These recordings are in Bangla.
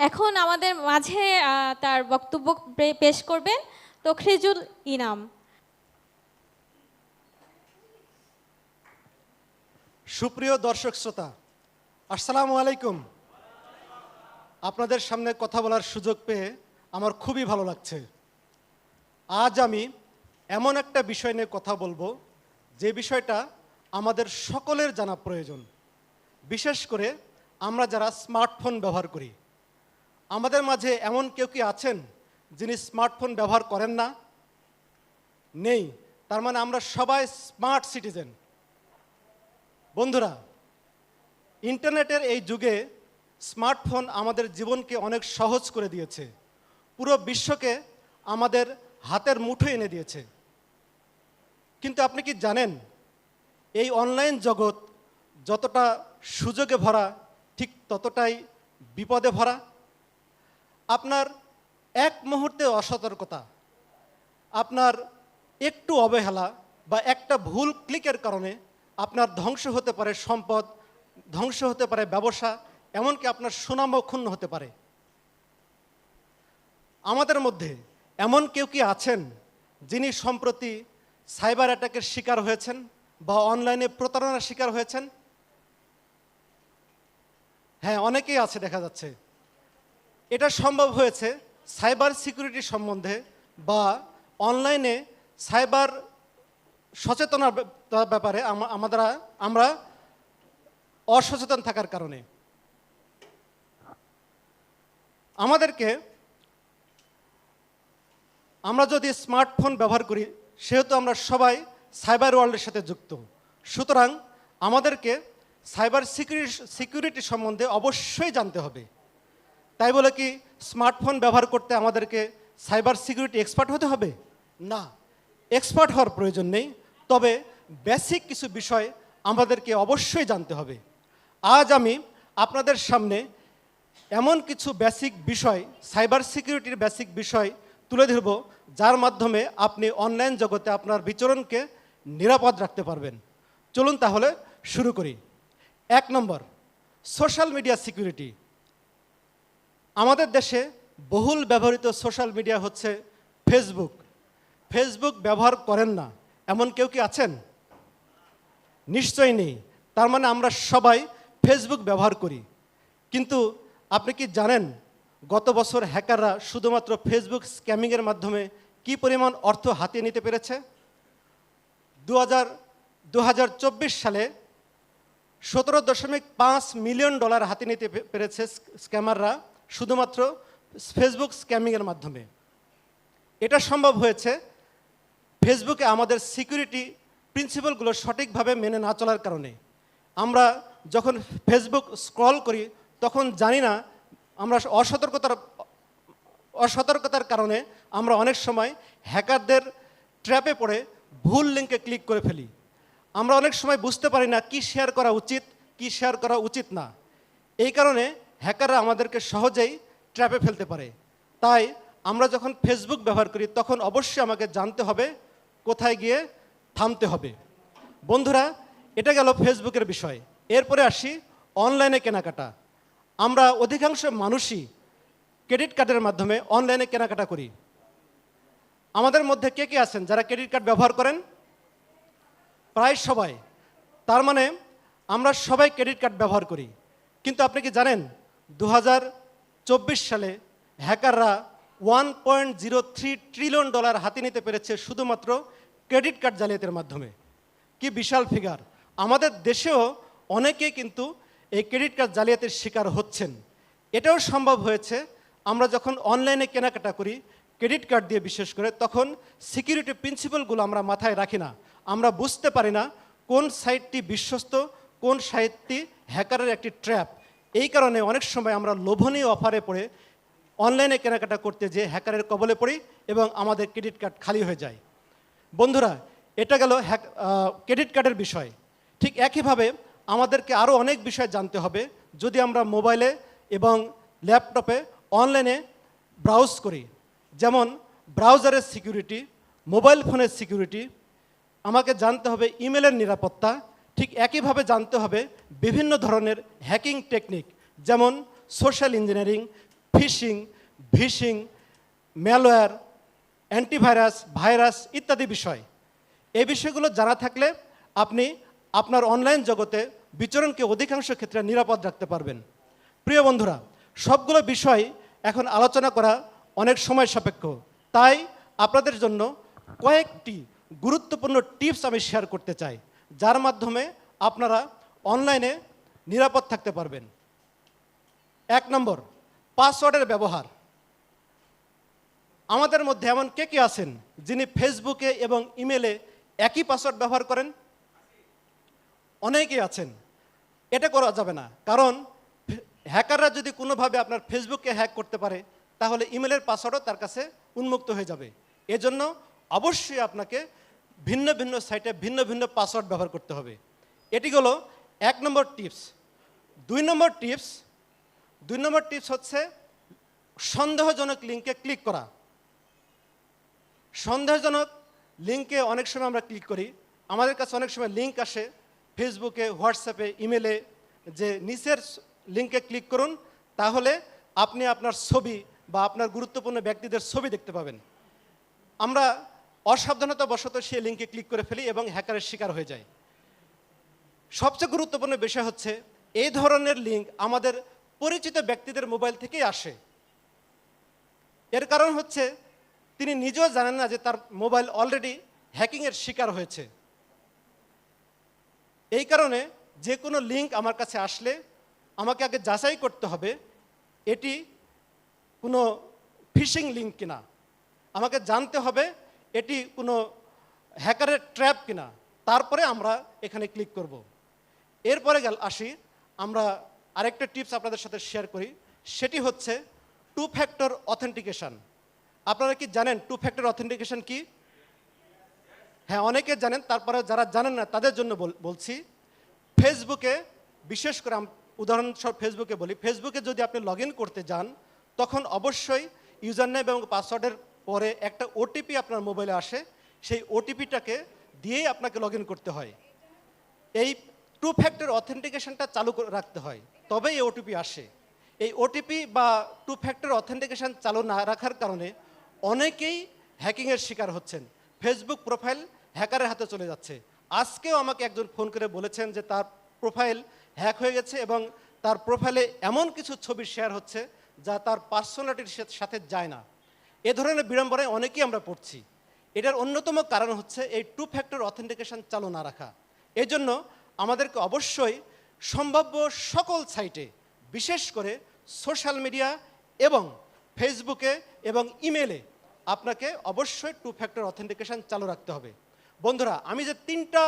এখন আমাদের মাঝে তার বক্তব্য পেশ করবেন তখরিজুল ইনাম। সুপ্রিয় দর্শক শ্রোতা, আসসালামু আলাইকুম। আপনাদের সামনে কথা বলার সুযোগ পেয়ে আমার খুবই ভালো লাগছে। আজ আমি এমন একটা বিষয় নিয়ে কথা বলবো যে বিষয়টা আমাদের সকলের জানা প্রয়োজন। বিশেষ করে আমরা যারা স্মার্টফোন ব্যবহার করি, আমাদের মাঝে এমন কেউ কি আছেন যিনি স্মার্টফোন ব্যবহার করেন না? নেই। তার মানে আমরা সবাই স্মার্ট সিটিজেন। বন্ধুরা, ইন্টারনেটের এই যুগে স্মার্টফোন আমাদের জীবনকে অনেক সহজ করে দিয়েছে, পুরো বিশ্বকে আমাদের হাতের মুঠোয় এনে দিয়েছে। কিন্তু আপনি কি জানেন, এই অনলাইন জগৎ যতটা সুযোগে ভরা ঠিক ততটাই বিপদে ভরা। আপনার এক মুহূর্তে অসতর্কতা, আপনার একটু অবহেলা বা একটা ভুল ক্লিকের কারণে আপনার ধ্বংস হতে পারে সম্পদ, ধ্বংস হতে পারে ব্যবসা, এমনকি আপনার সুনামও ক্ষুণ্ণ হতে পারে। আমাদের মধ্যে এমন কেউ কি আছেন যিনি সম্প্রতি সাইবার অ্যাটাকের শিকার হয়েছেন বা অনলাইনে প্রতারণার শিকার হয়েছেন? হ্যাঁ, অনেকেই আছে দেখা যাচ্ছে। এটা সম্ভব হয়েছে সাইবার সিকিউরিটি সম্বন্ধে বা অনলাইনে সাইবার সচেতনার ব্যাপারে আমরা অসচেতন থাকার কারণে। আমরা যদি স্মার্টফোন ব্যবহার করি, সেহেতু আমরা সবাই সাইবার ওয়ার্ল্ডের সাথে যুক্ত। সুতরাং আমাদেরকে সাইবার সিকিউরিটি সম্বন্ধে অবশ্যই জানতে হবে। তাই বলে কি স্মার্টফোন ব্যবহার করতে আমাদেরকে সাইবার সিকিউরিটি এক্সপার্ট হতে হবে? না, এক্সপার্ট হওয়ার প্রয়োজন নেই। তবে বেসিক কিছু বিষয় আমাদেরকে অবশ্যই জানতে হবে। আজ আমি আপনাদের সামনে এমন কিছু বেসিক বিষয়, সাইবার সিকিউরিটির বেসিক বিষয় তুলে ধরব, যার মাধ্যমে আপনি অনলাইন জগতে আপনার বিচরণকে নিরাপদ রাখতে পারবেন। চলুন তাহলে শুরু করি। 1 নম্বর, সোশ্যাল মিডিয়া সিকিউরিটি। আমাদের দেশে বহুল ব্যবহৃত সোশ্যাল মিডিয়া হচ্ছে ফেসবুক। ফেসবুক ব্যবহার করেন না এমন কেউ কি আছেন? নিশ্চয়ই নেই। তার মানে আমরা সবাই ফেসবুক ব্যবহার করি। কিন্তু আপনি কি জানেন, গত বছর হ্যাকাররা শুধুমাত্র ফেসবুক স্ক্যামিংয়ের মাধ্যমে কি পরিমাণ অর্থ হাতিয়ে নিতে পেরেছে? 2024 সালে $17.5 মিলিয়ন হাতিয়ে নিতে পেরেছে স্ক্যামাররা শুধুমাত্র ফেসবুক স্ক্যামিংয়ের মাধ্যমে। এটা সম্ভব হয়েছে ফেসবুকে আমাদের সিকিউরিটি প্রিন্সিপালগুলো সঠিকভাবে মেনে না চলার কারণে। আমরা যখন ফেসবুক স্ক্রল করি তখন জানি না, আমরা অসতর্কতার কারণে আমরা অনেক সময় হ্যাকারদের ট্র্যাপে পড়ে ভুল লিঙ্কে ক্লিক করে ফেলি। আমরা অনেক সময় বুঝতে পারি না কি শেয়ার করা উচিত, কি শেয়ার করা উচিত না। এই কারণে হ্যাকাররা আমাদেরকে সহজেই ট্র্যাপে ফেলতে পারে। তাই আমরা যখন ফেসবুক ব্যবহার করি তখন অবশ্যই আমাকে জানতে হবে কোথায় গিয়ে থামতে হবে। বন্ধুরা, এটা গেল ফেসবুকের বিষয়। এরপরে আসি অনলাইনে কেনাকাটা। আমরা অধিকাংশ মানুষই ক্রেডিট কার্ডের মাধ্যমে অনলাইনে কেনাকাটা করি। আমাদের মধ্যে কে কে আছেন যারা ক্রেডিট কার্ড ব্যবহার করেন? প্রায় সবাই। তার মানে আমরা সবাই ক্রেডিট কার্ড ব্যবহার করি। কিন্তু আপনি কি জানেন 2024 সালে হ্যাকাররা $1.03 ট্রিলিয়ন হাতিয়ে নিতে পেরেছে শুধুমাত্র ক্রেডিট কার্ড জালিয়াতির মাধ্যমে। কি বিশাল ফিগার! আমাদের দেশেও অনেকেই কিন্তু এই ক্রেডিট কার্ড জালিয়াতির শিকার হচ্ছেন। এটাও সম্ভব হয়েছে আমরা যখন অনলাইনে কেনাকাটা করি ক্রেডিট কার্ড দিয়ে, বিশেষ করে তখন সিকিউরিটি প্রিন্সিপালগুলো আমরা মাথায় রাখি না। আমরা বুঝতে পারি না কোন সাইটটি বিশ্বস্ত, কোন সাইটটি হ্যাকারের একটি ট্র্যাপ। এই কারণে অনেক সময় আমরা লোভনীয় অফারে পড়ে অনলাইনে কেনাকাটা করতে যেয়ে হ্যাকারের কবলে পড়ি এবং আমাদের ক্রেডিট কার্ড খালি হয়ে যায়। বন্ধুরা, এটা গেল ক্রেডিট কার্ডের বিষয়। ঠিক একইভাবে আমাদেরকে আরও অনেক বিষয় জানতে হবে যদি আমরা মোবাইলে এবং ল্যাপটপে অনলাইনে ব্রাউজ করি। যেমন ব্রাউজারের সিকিউরিটি, মোবাইল ফোনের সিকিউরিটি, আমাকে জানতে হবে ইমেলের নিরাপত্তা। ঠিক একইভাবে জানতে হবে বিভিন্ন ধরনের হ্যাকিং টেকনিক, যেমন social engineering, phishing, vishing, malware, antivirus, virus ইত্যাদি বিষয়। এই বিষয়গুলো জানা থাকলে আপনি আপনার অনলাইন জগতে বিচরণকে অধিকাংশ ক্ষেত্রে নিরাপদ রাখতে পারবেন। প্রিয় বন্ধুরা, সবগুলো বিষয় এখন আলোচনা করা অনেক সময় সাপেক্ষ, তাই আপনাদের জন্য কয়েকটি গুরুত্বপূর্ণ টিপস আমি শেয়ার করতে চাই, যার মাধ্যমে আপনারা অনলাইনে নিরাপদ থাকতে পারবেন। 1 নম্বর, পাসওয়ার্ডের ব্যবহার। আমাদের মধ্যে এমন কে কে আছেন যিনি ফেসবুকে এবং ইমেলে একই পাসওয়ার্ড ব্যবহার করেন? অনেকেই আছেন। এটা করা যাবে না, কারণ হ্যাকাররা যদি কোনোভাবে আপনার ফেসবুককে হ্যাক করতে পারে, তাহলে ইমেলের পাসওয়ার্ডও তার কাছে উন্মুক্ত হয়ে যাবে। এজন্য অবশ্যই আপনাকে ভিন্ন ভিন্ন সাইটে ভিন্ন ভিন্ন পাসওয়ার্ড ব্যবহার করতে হবে। এটি হলো 1 নম্বর টিপস। 2 নম্বর টিপস হচ্ছে সন্দেহজনক লিঙ্কে ক্লিক করা। সন্দেহজনক লিঙ্কে অনেক সময় আমরা ক্লিক করি, আমাদের কাছে অনেক সময় লিঙ্ক আসে ফেসবুকে, হোয়াটসঅ্যাপে, ইমেলে, যে নিচের লিঙ্কে ক্লিক করুন, তাহলে আপনি আপনার ছবি বা আপনার গুরুত্বপূর্ণ ব্যক্তিদের ছবি দেখতে পাবেন। আমরা অসাবধানতাবশত সেই লিঙ্কে ক্লিক করে ফেলি এবং হ্যাকারের শিকার হয়ে যায়। সবচেয়ে গুরুত্বপূর্ণ বিষয় হচ্ছে এই ধরনের লিঙ্ক আমাদের পরিচিত ব্যক্তিদের মোবাইল থেকেই আসে। এর কারণ হচ্ছে তিনি নিজেও জানেন না যে তার মোবাইল অলরেডি হ্যাকিংয়ের শিকার হয়েছে। এই কারণে যে কোনো লিঙ্ক আমার কাছে আসলে আমাকে আগে যাচাই করতে হবে এটি কোনো ফিশিং লিঙ্ক কিনা, আমাকে জানতে হবে এটি কোনো হ্যাকারের ট্র্যাপ কিনা, তারপরে আমরা এখানে ক্লিক করব। এরপরে আসি, আমরা আরেকটা টিপস আপনাদের সাথে শেয়ার করি, সেটি হচ্ছে 2 ফ্যাক্টর অথেন্টিকেশন। আপনারা কি জানেন 2 ফ্যাক্টর অথেন্টিকেশন কি? হ্যাঁ, অনেকে জানেন, তারপরে যারা জানেন না তাদের জন্য বলছি। ফেসবুকে, বিশেষ করে উদাহরণস্বরূপ ফেসবুকে বলি, ফেসবুকে যদি আপনি লগ ইন করতে যান, তখন অবশ্যই ইউজার নেম এবং পাসওয়ার্ডের পরে একটা ওটিপি আপনার মোবাইলে আসে, সেই ওটিপিটাকে দিয়েই আপনাকে লগ ইন করতে হয়। এই 2 ফ্যাক্টর অথেন্টিকেশনটা চালু রাখতে হয়, তবেই এই ওটিপি আসে। এই ওটিপি বা 2 ফ্যাক্টর অথেন্টিকেশন চালু না রাখার কারণে অনেকেই হ্যাকিংয়ের শিকার হচ্ছেন, ফেসবুক প্রোফাইল হ্যাকারের হাতে চলে যাচ্ছে। আজকেও আমাকে একজন ফোন করে বলেছেন যে তার প্রোফাইল হ্যাক হয়ে গেছে এবং তার প্রোফাইলে এমন কিছু ছবি শেয়ার হচ্ছে যা তার পার্সোনালিটির সাথে যায় না। এ ধরনের বিড়ম্বনায় অনেকেই আমরা পড়ছি। এটার অন্যতম কারণ হচ্ছে এই 2 ফ্যাক্টর অথেন্টিকেশন চালু না রাখা। এই জন্য আমাদেরকে অবশ্যই সম্ভাব্য সকল সাইটে, বিশেষ করে সোশ্যাল মিডিয়া এবং ফেসবুকে এবং ইমেলে আপনাকে অবশ্যই 2 ফ্যাক্টর অথেন্টিকেশন চালু রাখতে হবে। বন্ধুরা, আমি যে 3টা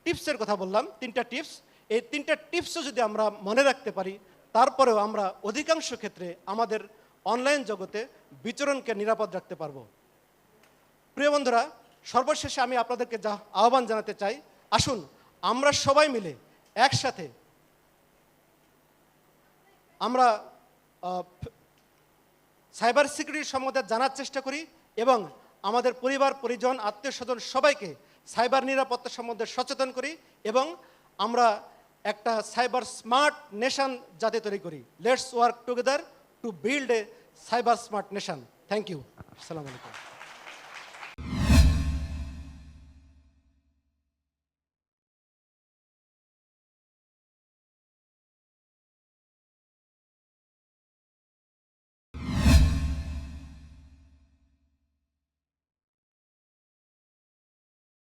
টিপসের কথা বললাম, 3টা টিপস, এই 3টা টিপসও যদি আমরা মনে রাখতে পারি, তারপরেও আমরা অধিকাংশ ক্ষেত্রে আমাদের অনলাইন জগতে বিচরণকে নিরাপদ রাখতে পারবো। প্রিয় বন্ধুরা, সর্বশেষে আমি আপনাদেরকে আহ্বান জানাতে চাই, আসুন আমরা সবাই মিলে একসাথে আমরা সাইবার সিকিউরিটি সম্বন্ধে জানার চেষ্টা করি এবং আমাদের পরিবার, পরিজন, আত্মীয় স্বজন সবাইকে সাইবার নিরাপত্তা সম্বন্ধে সচেতন করি এবং আমরা একটা সাইবার স্মার্ট নেশন যাতে তৈরি করি। Let's work together to build a cyber smart nation. Thank you. আসসালামু আলাইকুম।